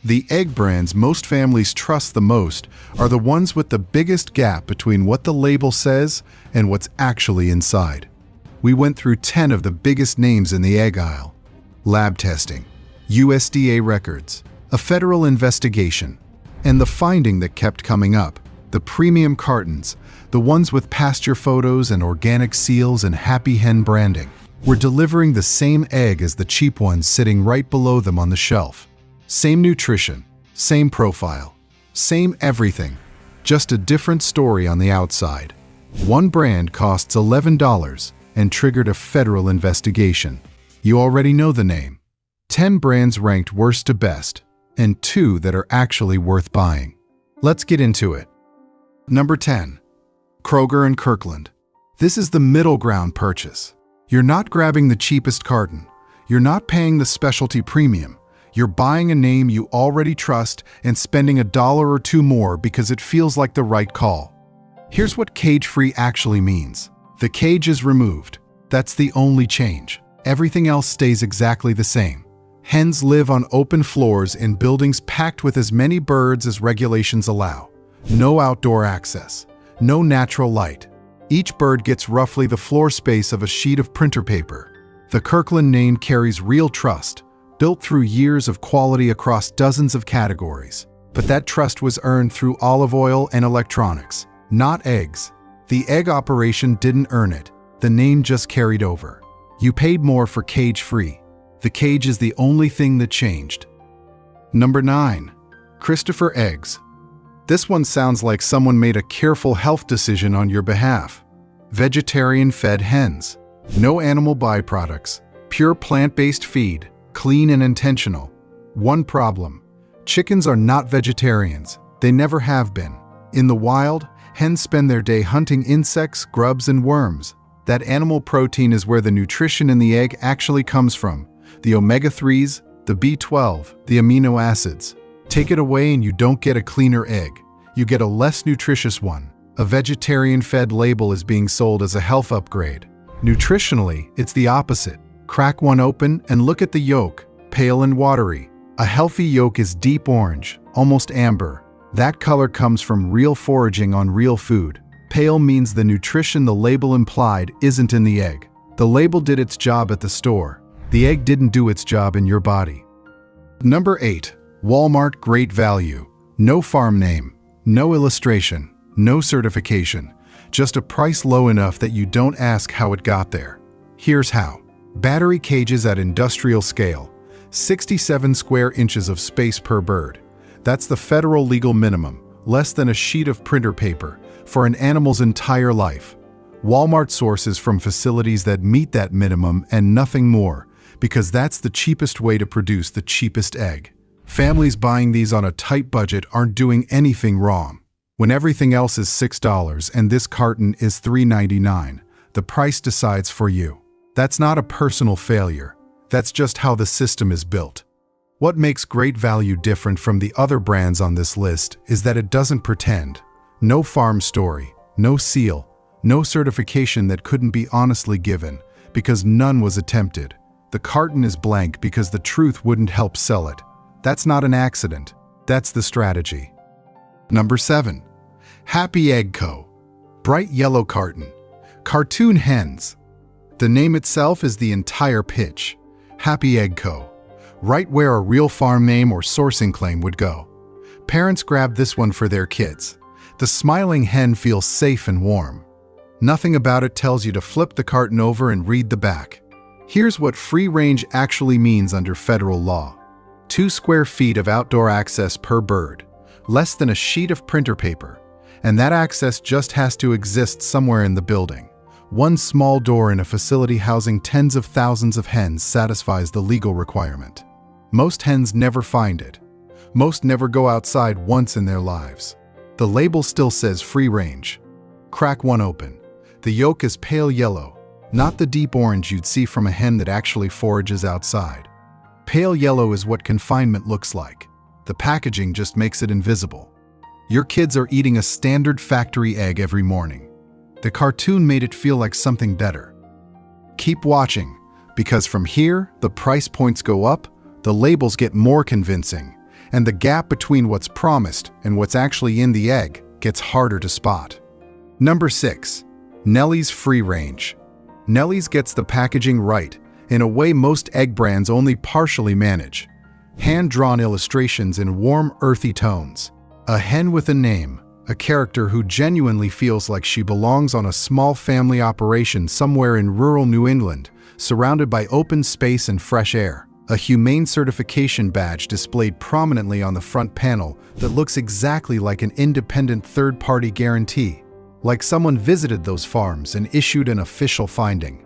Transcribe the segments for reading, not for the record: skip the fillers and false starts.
The egg brands most families trust the most are the ones with the biggest gap between what the label says and what's actually inside. We went through 10 of the biggest names in the egg aisle. Lab testing, USDA records, a federal investigation, and the finding that kept coming up, the premium cartons, the ones with pasture photos and organic seals and happy hen branding, were delivering the same egg as the cheap ones sitting right below them on the shelf. Same nutrition, same profile, same everything, just a different story on the outside. One brand costs $11 and triggered a federal investigation. You already know the name. 10 brands ranked worst to best, and 2 that are actually worth buying. Let's get into it. Number 10. Kroger and Kirkland. This is the middle ground purchase. You're not grabbing the cheapest carton. You're not paying the specialty premium. You're buying a name you already trust and spending $1 or $2 more because it feels like the right call. Here's what cage-free actually means. The cage is removed. That's the only change. Everything else stays exactly the same. Hens live on open floors in buildings packed with as many birds as regulations allow. No outdoor access. No natural light. Each bird gets roughly the floor space of a sheet of printer paper. The Kirkland name carries real trust, built through years of quality across dozens of categories. But that trust was earned through olive oil and electronics, not eggs. The egg operation didn't earn it. The name just carried over. You paid more for cage-free. The cage is the only thing that changed. Number 9. Christopher Eggs. This one sounds like someone made a careful health decision on your behalf. Vegetarian-fed hens. No animal byproducts. Pure plant-based feed. Clean and intentional. One problem. Chickens are not vegetarians. They never have been. In the wild, hens spend their day hunting insects, grubs, and worms. That animal protein is where the nutrition in the egg actually comes from. The omega-3s, the B12, the amino acids. Take it away and you don't get a cleaner egg. You get a less nutritious one. A vegetarian-fed label is being sold as a health upgrade. Nutritionally, it's the opposite. Crack one open and look at the yolk, pale and watery. A healthy yolk is deep orange, almost amber. That color comes from real foraging on real food. Pale means the nutrition the label implied isn't in the egg. The label did its job at the store. The egg didn't do its job in your body. Number 8. Walmart Great Value. No farm name, no illustration, no certification. Just a price low enough that you don't ask how it got there. Here's how. Battery cages at industrial scale. 67 square inches of space per bird. That's the federal legal minimum, less than a sheet of printer paper, for an animal's entire life. Walmart sources from facilities that meet that minimum and nothing more, because that's the cheapest way to produce the cheapest egg. Families buying these on a tight budget aren't doing anything wrong. When everything else is $6 and this carton is $3.99, the price decides for you. That's not a personal failure. That's just how the system is built. What makes Great Value different from the other brands on this list is that it doesn't pretend. No farm story, no seal, no certification that couldn't be honestly given, because none was attempted. The carton is blank because the truth wouldn't help sell it. That's not an accident. That's the strategy. Number 7. Happy Egg Co. Bright yellow carton. Cartoon hens. The name itself is the entire pitch. Happy Egg Co. Right where a real farm name or sourcing claim would go. Parents grab this one for their kids. The smiling hen feels safe and warm. Nothing about it tells you to flip the carton over and read the back. Here's what free range actually means under federal law. 2 square feet of outdoor access per bird, less than a sheet of printer paper, and that access just has to exist somewhere in the building. One small door in a facility housing tens of thousands of hens satisfies the legal requirement. Most hens never find it. Most never go outside once in their lives. The label still says free range. Crack one open. The yolk is pale yellow, not the deep orange you'd see from a hen that actually forages outside. Pale yellow is what confinement looks like. The packaging just makes it invisible. Your kids are eating a standard factory egg every morning. The cartoon made it feel like something better. Keep watching, because from here, the price points go up, the labels get more convincing, and the gap between what's promised and what's actually in the egg gets harder to spot. Number 6. Nellie's Free Range. Nellie's gets the packaging right, in a way most egg brands only partially manage. Hand-drawn illustrations in warm, earthy tones. A hen with a name, a character who genuinely feels like she belongs on a small family operation somewhere in rural New England, surrounded by open space and fresh air. A humane certification badge displayed prominently on the front panel that looks exactly like an independent third-party guarantee, like someone visited those farms and issued an official finding.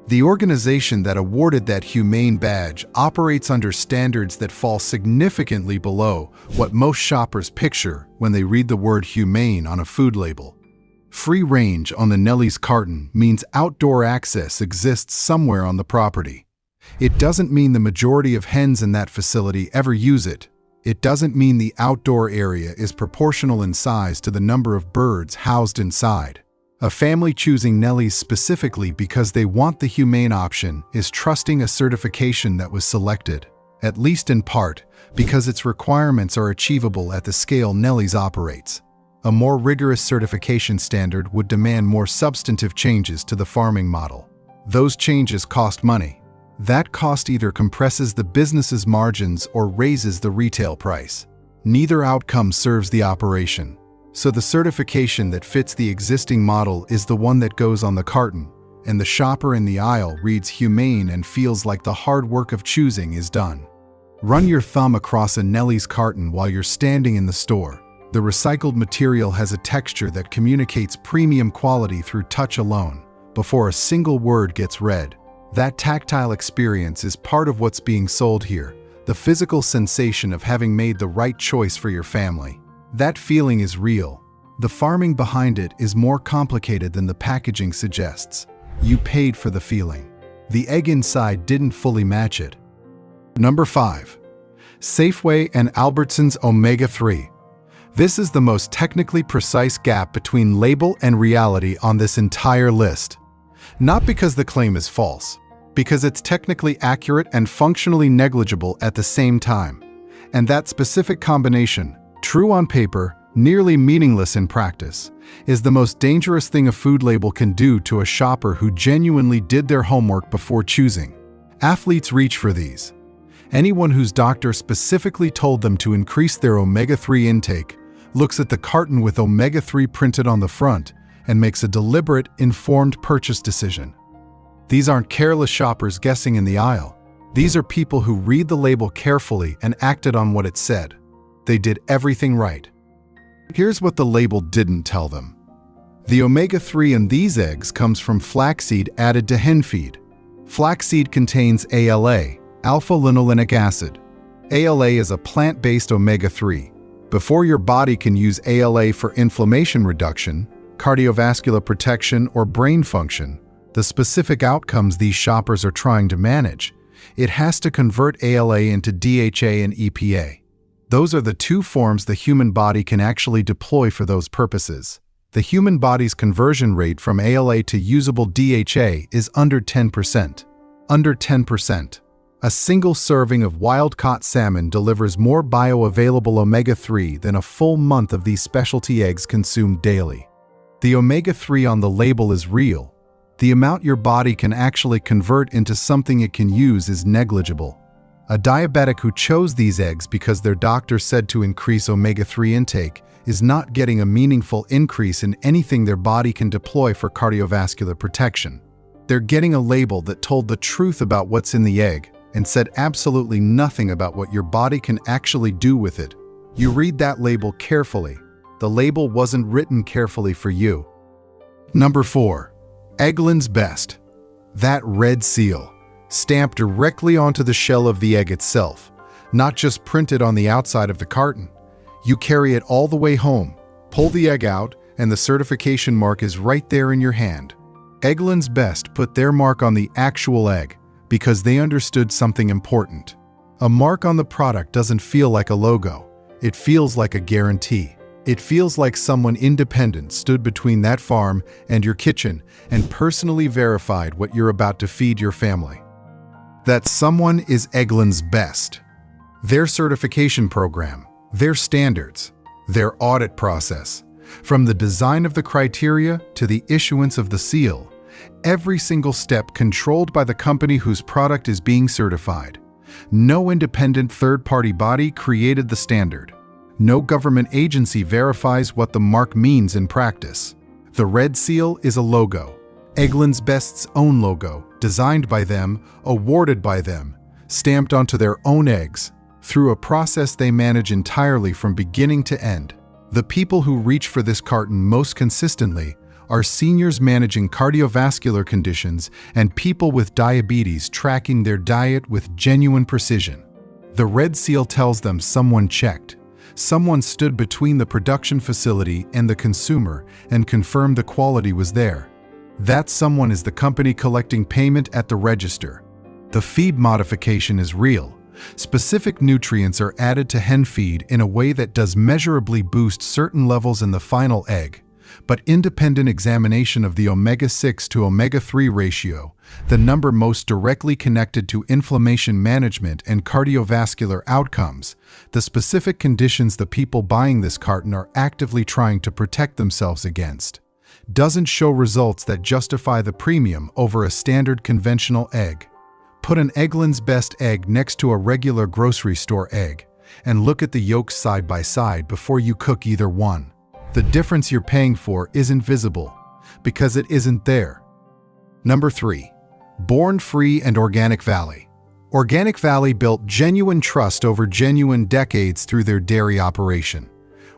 The organization that awarded that humane badge operates under standards that fall significantly below what most shoppers picture when they read the word humane on a food label. Free range on the Nellie's carton means outdoor access exists somewhere on the property. It doesn't mean the majority of hens in that facility ever use it. It doesn't mean the outdoor area is proportional in size to the number of birds housed inside. A family choosing Nellie's specifically because they want the humane option is trusting a certification that was selected, at least in part, because its requirements are achievable at the scale Nellie's operates. A more rigorous certification standard would demand more substantive changes to the farming model. Those changes cost money. That cost either compresses the business's margins or raises the retail price. Neither outcome serves the operation. So the certification that fits the existing model is the one that goes on the carton, and the shopper in the aisle reads humane and feels like the hard work of choosing is done. Run your thumb across a Nellie's carton while you're standing in the store. The recycled material has a texture that communicates premium quality through touch alone, before a single word gets read. That tactile experience is part of what's being sold here, the physical sensation of having made the right choice for your family. That feeling is real. The farming behind it is more complicated than the packaging suggests. You paid for the feeling. The egg inside didn't fully match it. Number 5. Safeway and Albertsons Omega-3. This is the most technically precise gap between label and reality on this entire list. Not because the claim is false, because it's technically accurate and functionally negligible at the same time. And that specific combination, true on paper, nearly meaningless in practice, is the most dangerous thing a food label can do to a shopper who genuinely did their homework before choosing. Athletes reach for these. Anyone whose doctor specifically told them to increase their omega-3 intake looks at the carton with omega-3 printed on the front and makes a deliberate, informed purchase decision. These aren't careless shoppers guessing in the aisle. These are people who read the label carefully and acted on what it said. They did everything right. Here's what the label didn't tell them. The omega-3 in these eggs comes from flaxseed added to hen feed. Flaxseed contains ALA, alpha-linolenic acid. ALA is a plant-based omega-3. Before your body can use ALA for inflammation reduction, cardiovascular protection, or brain function, the specific outcomes these shoppers are trying to manage, it has to convert ALA into DHA and EPA. Those are the two forms the human body can actually deploy for those purposes. The human body's conversion rate from ALA to usable DHA is under 10%. Under 10%. A single serving of wild-caught salmon delivers more bioavailable omega-3 than a full month of these specialty eggs consumed daily. The omega-3 on the label is real. The amount your body can actually convert into something it can use is negligible. A diabetic who chose these eggs because their doctor said to increase omega-3 intake is not getting a meaningful increase in anything their body can deploy for cardiovascular protection. They're getting a label that told the truth about what's in the egg and said absolutely nothing about what your body can actually do with it. You read that label carefully. The label wasn't written carefully for you. Number 4. Eggland's Best. That red seal, stamped directly onto the shell of the egg itself, not just printed on the outside of the carton. You carry it all the way home, pull the egg out, and the certification mark is right there in your hand. Eggland's Best put their mark on the actual egg because they understood something important. A mark on the product doesn't feel like a logo. It feels like a guarantee. It feels like someone independent stood between that farm and your kitchen and personally verified what you're about to feed your family. That someone is Eggland's Best. Their certification program, their standards, their audit process, from the design of the criteria to the issuance of the seal, every single step controlled by the company whose product is being certified. No independent third-party body created the standard. No government agency verifies what the mark means in practice. The red seal is a logo, Eggland's Best's own logo, designed by them, awarded by them, stamped onto their own eggs, through a process they manage entirely from beginning to end. The people who reach for this carton most consistently are seniors managing cardiovascular conditions and people with diabetes tracking their diet with genuine precision. The red seal tells them someone checked. Someone stood between the production facility and the consumer and confirmed the quality was there. That someone is the company collecting payment at the register. The feed modification is real. Specific nutrients are added to hen feed in a way that does measurably boost certain levels in the final egg. But independent examination of the omega-6 to omega-3 ratio, the number most directly connected to inflammation management and cardiovascular outcomes, the specific conditions the people buying this carton are actively trying to protect themselves against, doesn't show results that justify the premium over a standard conventional egg. Put an Eggland's Best egg next to a regular grocery store egg, and look at the yolks side by side before you cook either one. The difference you're paying for isn't visible, because it isn't there. Number 3. Born Free and Organic Valley. Organic Valley built genuine trust over genuine decades through their dairy operation.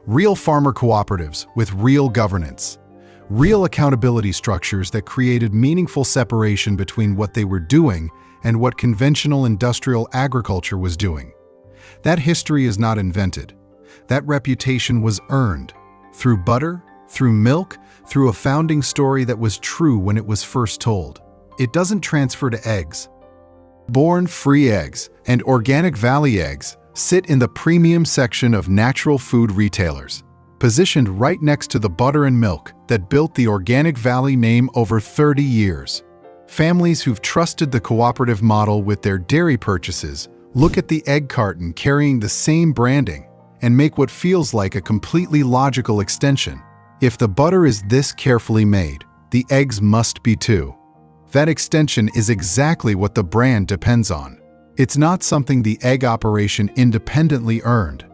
Real farmer cooperatives with real governance. Real accountability structures that created meaningful separation between what they were doing and what conventional industrial agriculture was doing. That history is not invented. That reputation was earned. Through butter, through milk, through a founding story that was true when it was first told. It doesn't transfer to eggs. Born Free eggs and Organic Valley eggs sit in the premium section of natural food retailers, positioned right next to the butter and milk that built the Organic Valley name over 30 years. Families who've trusted the cooperative model with their dairy purchases look at the egg carton carrying the same branding and make what feels like a completely logical extension. If the butter is this carefully made, the eggs must be too. That extension is exactly what the brand depends on. It's not something the egg operation independently earned.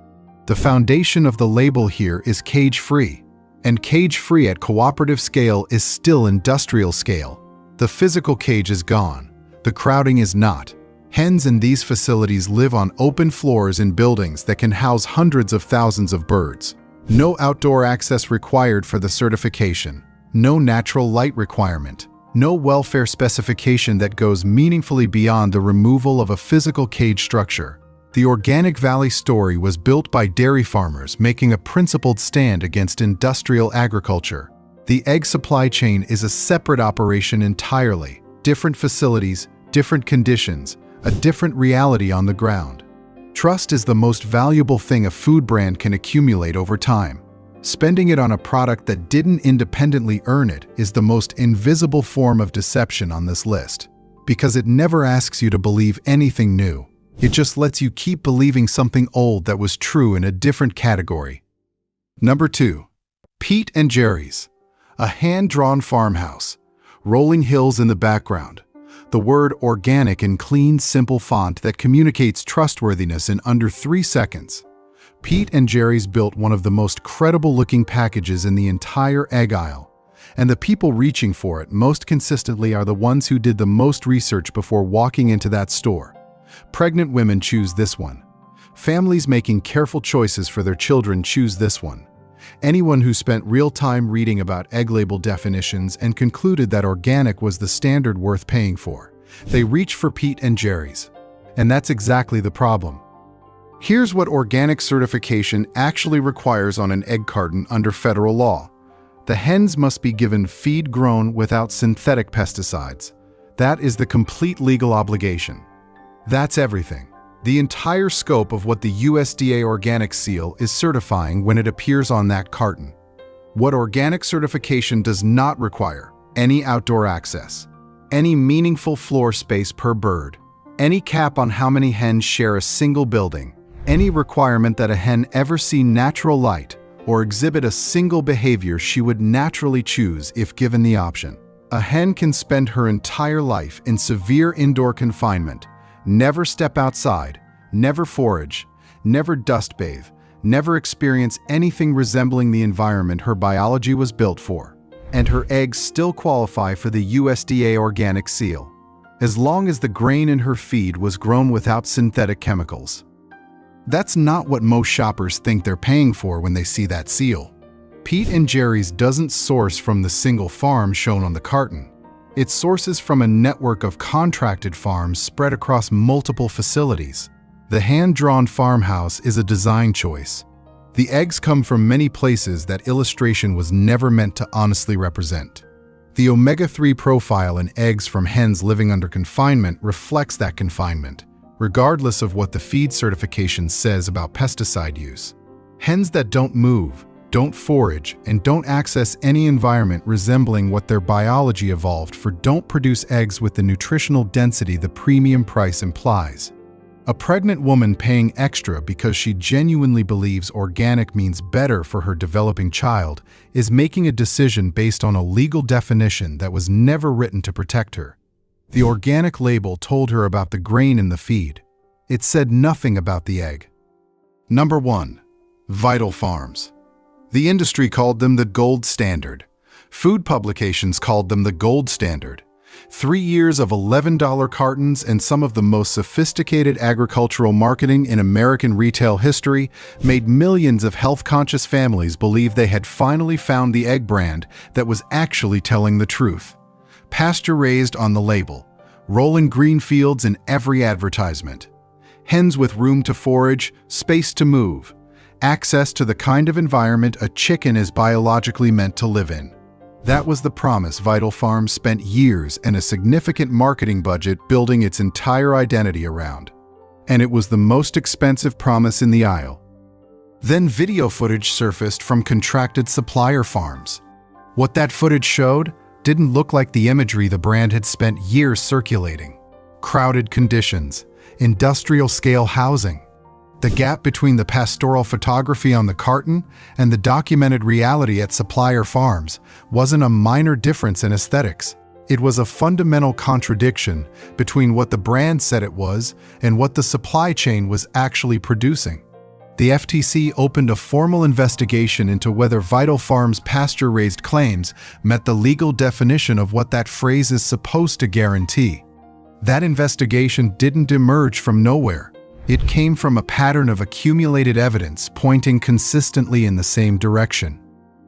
The foundation of the label here is cage-free, and cage-free at cooperative scale is still industrial scale. The physical cage is gone. The crowding is not. Hens in these facilities live on open floors in buildings that can house hundreds of thousands of birds. No outdoor access required for the certification. No natural light requirement. No welfare specification that goes meaningfully beyond the removal of a physical cage structure. The Organic Valley story was built by dairy farmers making a principled stand against industrial agriculture. The egg supply chain is a separate operation entirely. Different facilities, different conditions, a different reality on the ground. Trust is the most valuable thing a food brand can accumulate over time. Spending it on a product that didn't independently earn it is the most invisible form of deception on this list, because it never asks you to believe anything new. It just lets you keep believing something old that was true in a different category. Number 2. Pete and Jerry's. A hand-drawn farmhouse. Rolling hills in the background. The word organic in clean, simple font that communicates trustworthiness in under 3 seconds. Pete and Jerry's built one of the most credible-looking packages in the entire egg aisle, and the people reaching for it most consistently are the ones who did the most research before walking into that store. Pregnant women choose this one. Families making careful choices for their children choose this one. Anyone who spent real time reading about egg label definitions and concluded that organic was the standard worth paying for. They reach for Pete and Jerry's. And that's exactly the problem. Here's what organic certification actually requires on an egg carton under federal law. The hens must be given feed grown without synthetic pesticides. That is the complete legal obligation. That's everything. The entire scope of what the USDA Organic Seal is certifying when it appears on that carton. What organic certification does not require: any outdoor access, any meaningful floor space per bird, any cap on how many hens share a single building, any requirement that a hen ever see natural light or exhibit a single behavior she would naturally choose if given the option. A hen can spend her entire life in severe indoor confinement, never step outside, never forage, never dust bathe, never experience anything resembling the environment her biology was built for, and her eggs still qualify for the USDA organic seal, as long as the grain in her feed was grown without synthetic chemicals. That's not what most shoppers think they're paying for when they see that seal. Pete and Jerry's doesn't source from the single farm shown on the carton. It sources from a network of contracted farms spread across multiple facilities. The hand-drawn farmhouse is a design choice. The eggs come from many places that illustration was never meant to honestly represent. The omega-3 profile in eggs from hens living under confinement reflects that confinement, regardless of what the feed certification says about pesticide use. Hens that don't move, don't forage, and don't access any environment resembling what their biology evolved for don't produce eggs with the nutritional density the premium price implies. A pregnant woman paying extra because she genuinely believes organic means better for her developing child is making a decision based on a legal definition that was never written to protect her. The organic label told her about the grain in the feed. It said nothing about the egg. Number 1. Vital Farms. The industry called them the gold standard. Food publications called them the gold standard. 3 years of $11 cartons and some of the most sophisticated agricultural marketing in American retail history made millions of health-conscious families believe they had finally found the egg brand that was actually telling the truth. Pasture-raised on the label, rolling green fields in every advertisement. Hens with room to forage, space to move, access to the kind of environment a chicken is biologically meant to live in. That was the promise Vital Farms spent years and a significant marketing budget building its entire identity around. And it was the most expensive promise in the aisle. Then video footage surfaced from contracted supplier farms. What that footage showed didn't look like the imagery the brand had spent years circulating. Crowded conditions, industrial-scale housing. The gap between the pastoral photography on the carton and the documented reality at supplier farms wasn't a minor difference in aesthetics. It was a fundamental contradiction between what the brand said it was and what the supply chain was actually producing. The FTC opened a formal investigation into whether Vital Farms' pasture-raised claims met the legal definition of what that phrase is supposed to guarantee. That investigation didn't emerge from nowhere. It came from a pattern of accumulated evidence pointing consistently in the same direction.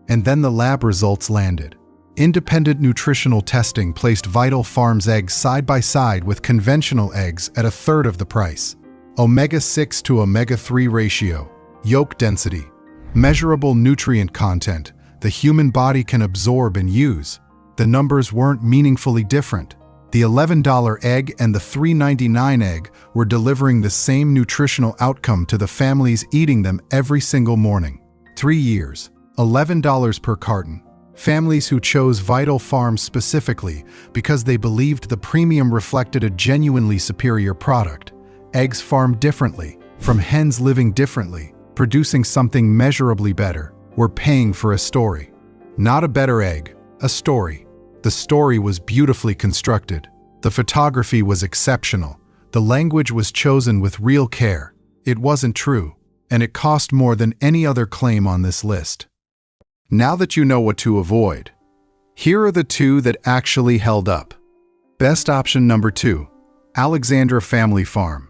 And then the lab results landed. Independent nutritional testing placed Vital Farms eggs side by side with conventional eggs at 1/3 of the price. Omega-6 to omega-3 ratio, yolk density, measurable nutrient content the human body can absorb and use. The numbers weren't meaningfully different. The $11 egg and the $3.99 egg were delivering the same nutritional outcome to the families eating them every single morning. 3 years, $11 per carton. Families who chose Vital Farms specifically because they believed the premium reflected a genuinely superior product. Eggs farmed differently, from hens living differently, producing something measurably better. Were paying for a story. Not a better egg, a story. The story was beautifully constructed. The photography was exceptional. The language was chosen with real care. It wasn't true, and it cost more than any other claim on this list. Now that you know what to avoid, here are the 2 that actually held up. Best option number 2, Alexandra Family Farm.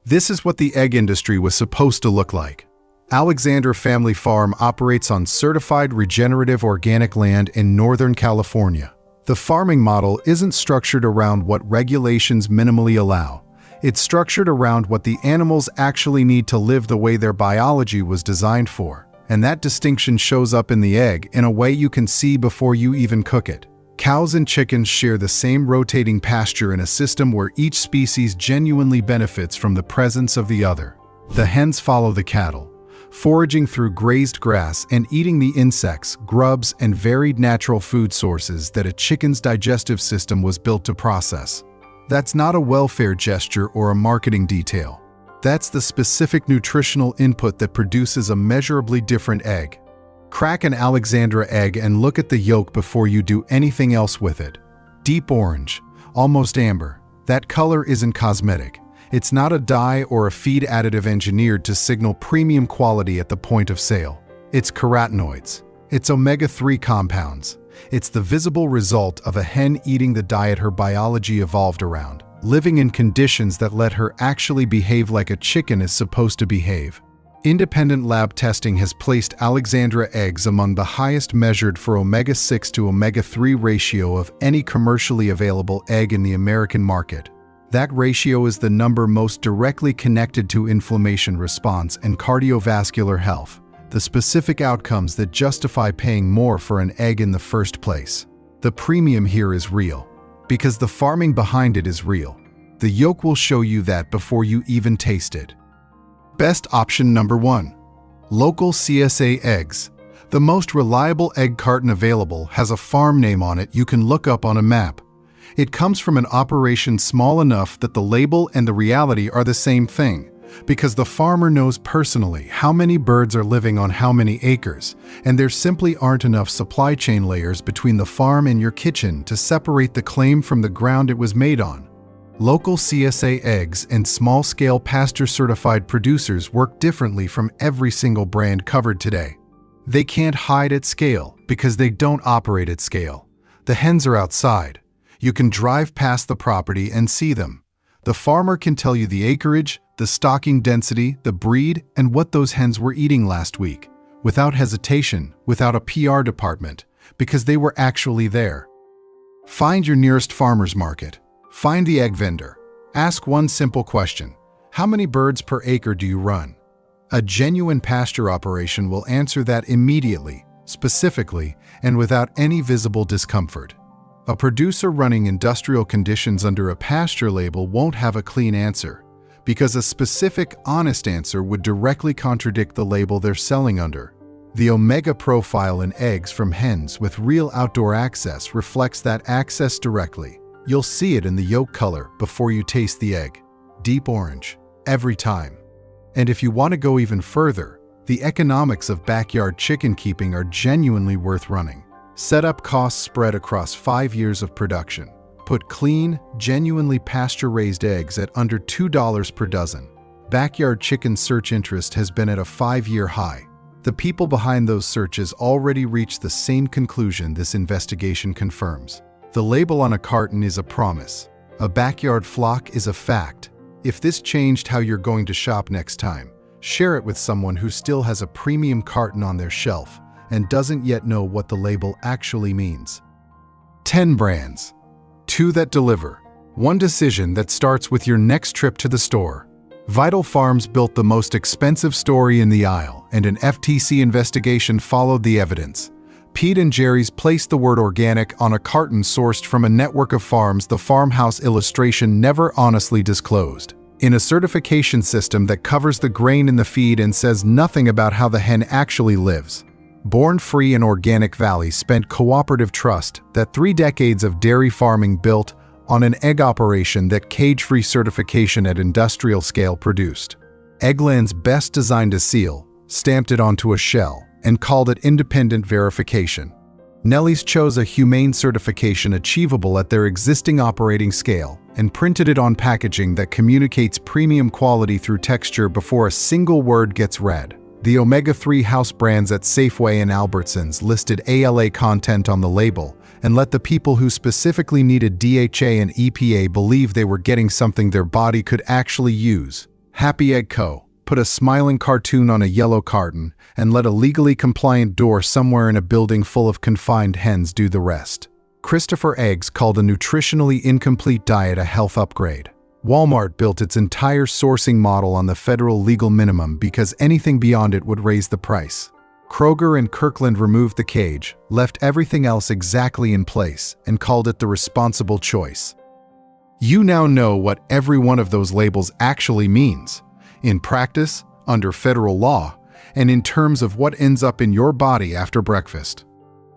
This is what the egg industry was supposed to look like. Alexandra Family Farm operates on certified regenerative organic land in Northern California. The farming model isn't structured around what regulations minimally allow. It's structured around what the animals actually need to live the way their biology was designed for. And that distinction shows up in the egg in a way you can see before you even cook it. Cows and chickens share the same rotating pasture in a system where each species genuinely benefits from the presence of the other. The hens follow the cattle, foraging through grazed grass and eating the insects, grubs, and varied natural food sources that a chicken's digestive system was built to process. That's not a welfare gesture or a marketing detail. That's the specific nutritional input that produces a measurably different egg. Crack an Alexandra egg and look at the yolk before you do anything else with it. Deep orange, almost amber. That color isn't cosmetic. It's not a dye or a feed additive engineered to signal premium quality at the point of sale. It's carotenoids. It's omega-3 compounds. It's the visible result of a hen eating the diet her biology evolved around, living in conditions that let her actually behave like a chicken is supposed to behave. Independent lab testing has placed Alexandra eggs among the highest measured for omega-6 to omega-3 ratio of any commercially available egg in the American market. That ratio is the number most directly connected to inflammation response and cardiovascular health, the specific outcomes that justify paying more for an egg in the first place. The premium here is real, because the farming behind it is real. The yolk will show you that before you even taste it. Best option number 1. Local CSA eggs. The most reliable egg carton available has a farm name on it you can look up on a map. It comes from an operation small enough that the label and the reality are the same thing, because the farmer knows personally how many birds are living on how many acres, and there simply aren't enough supply chain layers between the farm and your kitchen to separate the claim from the ground it was made on. Local CSA eggs and small-scale pasture-certified producers work differently from every single brand covered today. They can't hide at scale because they don't operate at scale. The hens are outside. You can drive past the property and see them. The farmer can tell you the acreage, the stocking density, the breed, and what those hens were eating last week, without hesitation, without a PR department, because they were actually there. Find your nearest farmer's market. Find the egg vendor. Ask one simple question: how many birds per acre do you run? A genuine pasture operation will answer that immediately, specifically, and without any visible discomfort. A producer running industrial conditions under a pasture label won't have a clean answer, because a specific, honest answer would directly contradict the label they're selling under. The omega profile in eggs from hens with real outdoor access reflects that access directly. You'll see it in the yolk color before you taste the egg. Deep orange, every time. And if you want to go even further, the economics of backyard chicken keeping are genuinely worth running. Setup costs spread across 5 years of production. Put clean, genuinely pasture-raised eggs at under $2 per dozen. Backyard chicken search interest has been at a 5-year high. The people behind those searches already reached the same conclusion this investigation confirms. The label on a carton is a promise. A backyard flock is a fact. If this changed how you're going to shop next time, share it with someone who still has a premium carton on their shelf and doesn't yet know what the label actually means. 10 brands. 2 that deliver. 1 decision that starts with your next trip to the store. Vital Farms built the most expensive story in the aisle, and an FTC investigation followed the evidence. Pete and Jerry's placed the word organic on a carton sourced from a network of farms the farmhouse illustration never honestly disclosed. In a certification system that covers the grain in the feed and says nothing about how the hen actually lives. Born Free and Organic Valley spent cooperative trust that 3 decades of dairy farming built on an egg operation that cage-free certification at industrial scale produced. Eggland's best designed a seal, stamped it onto a shell, and called it independent verification. Nellie's chose a humane certification achievable at their existing operating scale and printed it on packaging that communicates premium quality through texture before a single word gets read. The omega-3 house brands at Safeway and Albertsons listed ALA content on the label and let the people who specifically needed DHA and EPA believe they were getting something their body could actually use. Happy Egg Co. put a smiling cartoon on a yellow carton and let a legally compliant door somewhere in a building full of confined hens do the rest. Christopher Eggs called a nutritionally incomplete diet a health upgrade. Walmart built its entire sourcing model on the federal legal minimum because anything beyond it would raise the price. Kroger and Kirkland removed the cage, left everything else exactly in place, and called it the responsible choice. You now know what every one of those labels actually means, in practice, under federal law, and in terms of what ends up in your body after breakfast.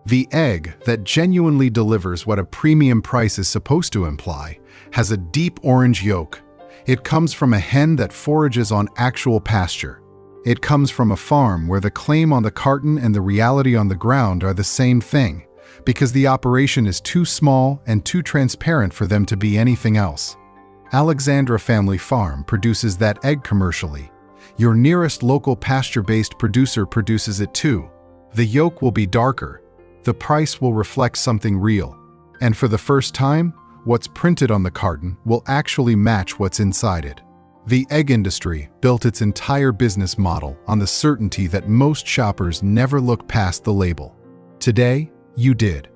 The egg that genuinely delivers what a premium price is supposed to imply has a deep orange yolk. It comes from a hen that forages on actual pasture. It comes from a farm where the claim on the carton and the reality on the ground are the same thing, because the operation is too small and too transparent for them to be anything else. Alexandra Family Farm produces that egg commercially. Your nearest local pasture-based producer produces it too. The yolk will be darker. The price will reflect something real. And for the first time, what's printed on the carton will actually match what's inside it. The egg industry built its entire business model on the certainty that most shoppers never look past the label. Today, you did.